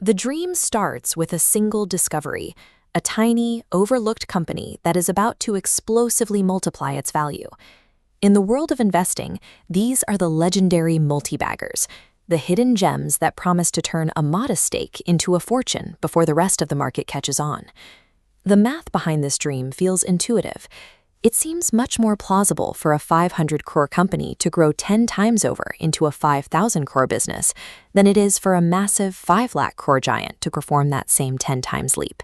The dream starts with a single discovery, a tiny, overlooked company that is about to explosively multiply its value. In the world of investing, these are the legendary multibaggers, the hidden gems that promise to turn a modest stake into a fortune before the rest of the market catches on. The math behind this dream feels intuitive. It seems much more plausible for a 500 crore company to grow 10 times over into a 5,000 crore business than it is for a massive 5 lakh crore giant to perform that same 10 times leap.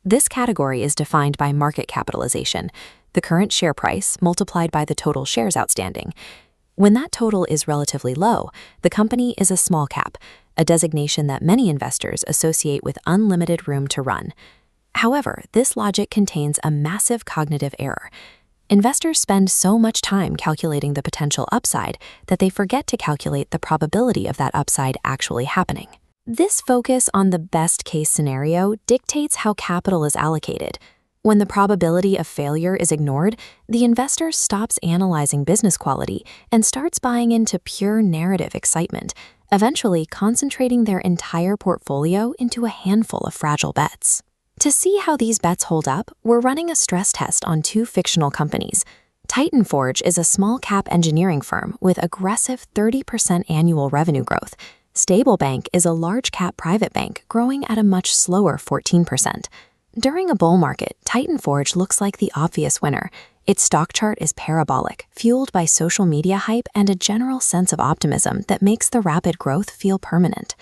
This category is defined by market capitalization, the current share price multiplied by the total shares outstanding. When that total is relatively low, the company is a small cap, a designation that many investors associate with unlimited room to run. However, this logic contains a massive cognitive error. Investors spend so much time calculating the potential upside that they forget to calculate the probability of that upside actually happening. This focus on the best-case scenario dictates how capital is allocated. When the probability of failure is ignored, the investor stops analyzing business quality and starts buying into pure narrative excitement, eventually concentrating their entire portfolio into a handful of fragile bets. To see how these bets hold up, we're running a stress test on 2 fictional companies. Titan Forge is a small-cap engineering firm with aggressive 30% annual revenue growth. Stablebank is a large-cap private bank growing at a much slower 14%. During a bull market, Titan Forge looks like the obvious winner. Its stock chart is parabolic, fueled by social media hype and a general sense of optimism that makes the rapid growth feel permanent.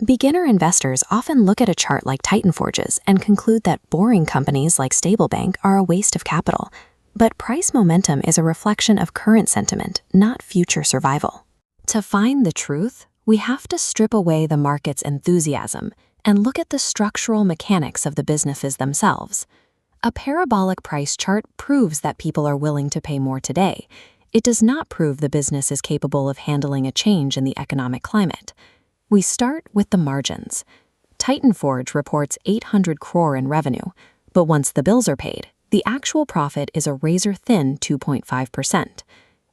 Beginner investors often look at a chart like Titan Forge's and conclude that boring companies like Stablebank are a waste of capital. But price momentum is a reflection of current sentiment, not future survival. To find the truth, we have to strip away the market's enthusiasm and look at the structural mechanics of the businesses themselves. A parabolic price chart proves that people are willing to pay more today. It does not prove the business is capable of handling a change in the economic climate. We start with the margins. Titan Forge reports 800 crore in revenue, but once the bills are paid, the actual profit is a razor-thin 2.5%.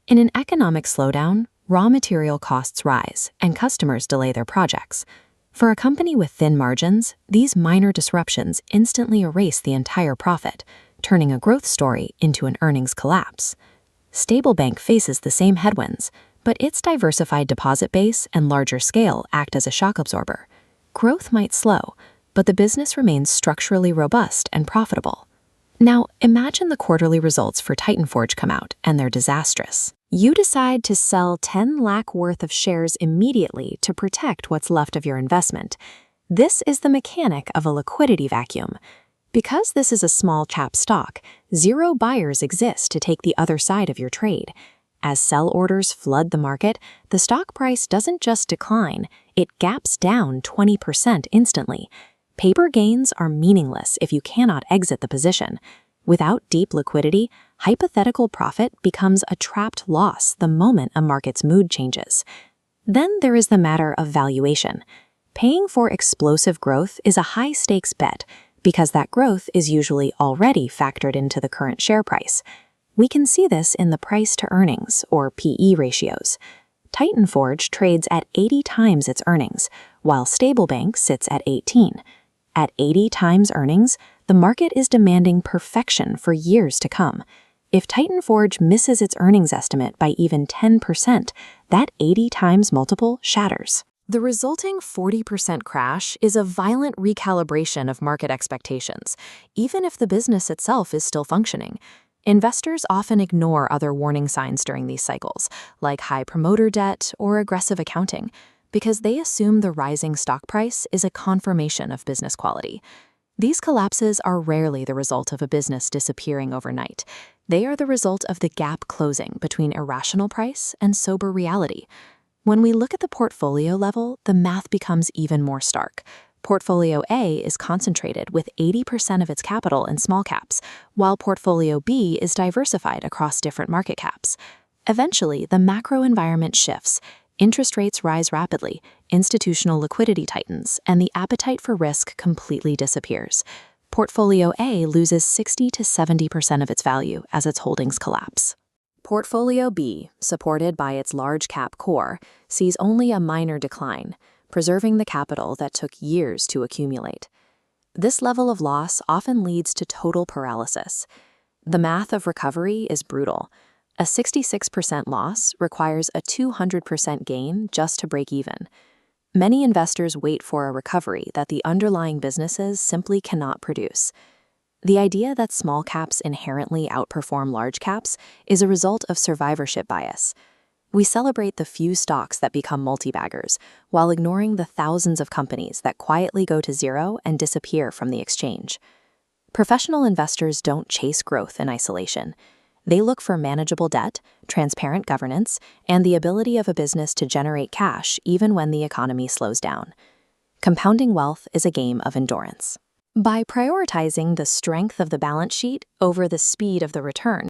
In an economic slowdown, raw material costs rise and customers delay their projects. For a company with thin margins, these minor disruptions instantly erase the entire profit, turning a growth story into an earnings collapse. Stablebank faces the same headwinds, but its diversified deposit base and larger scale act as a shock absorber. Growth might slow, but the business remains structurally robust and profitable. Now, imagine the quarterly results for Titan Forge come out, and they're disastrous. You decide to sell 10 lakh worth of shares immediately to protect what's left of your investment. This is the mechanic of a liquidity vacuum. Because this is a small cap stock, 0 buyers exist to take the other side of your trade. As sell orders flood the market, the stock price doesn't just decline, it gaps down 20% instantly. Paper gains are meaningless if you cannot exit the position. Without deep liquidity, hypothetical profit becomes a trapped loss the moment a market's mood changes. Then there is the matter of valuation. Paying for explosive growth is a high-stakes bet because that growth is usually already factored into the current share price. We can see this in the price-to-earnings, or PE ratios. Titan Forge trades at 80 times its earnings, while Stablebank sits at 18. At 80 times earnings, the market is demanding perfection for years to come. If Titan Forge misses its earnings estimate by even 10%, that 80 times multiple shatters. The resulting 40% crash is a violent recalibration of market expectations, even if the business itself is still functioning. Investors often ignore other warning signs during these cycles, like high promoter debt or aggressive accounting, because they assume the rising stock price is a confirmation of business quality. These collapses are rarely the result of a business disappearing overnight. They are the result of the gap closing between irrational price and sober reality. When we look at the portfolio level, the math becomes even more stark. Portfolio A is concentrated with 80% of its capital in small caps, while Portfolio B is diversified across different market caps. Eventually, the macro environment shifts. Interest rates rise rapidly, institutional liquidity tightens, and the appetite for risk completely disappears. Portfolio A loses 60 to 70% of its value as its holdings collapse. Portfolio B, supported by its large cap core, sees only a minor decline. preserving the capital that took years to accumulate. This level of loss often leads to total paralysis. The math of recovery is brutal. A 66% loss requires a 200% gain just to break even. Many investors wait for a recovery that the underlying businesses simply cannot produce. The idea that small caps inherently outperform large caps is a result of survivorship bias. We celebrate the few stocks that become multibaggers, while ignoring the thousands of companies that quietly go to zero and disappear from the exchange. Professional investors don't chase growth in isolation. They look for manageable debt, transparent governance, and the ability of a business to generate cash even when the economy slows down. Compounding wealth is a game of endurance. By prioritizing the strength of the balance sheet over the speed of the return,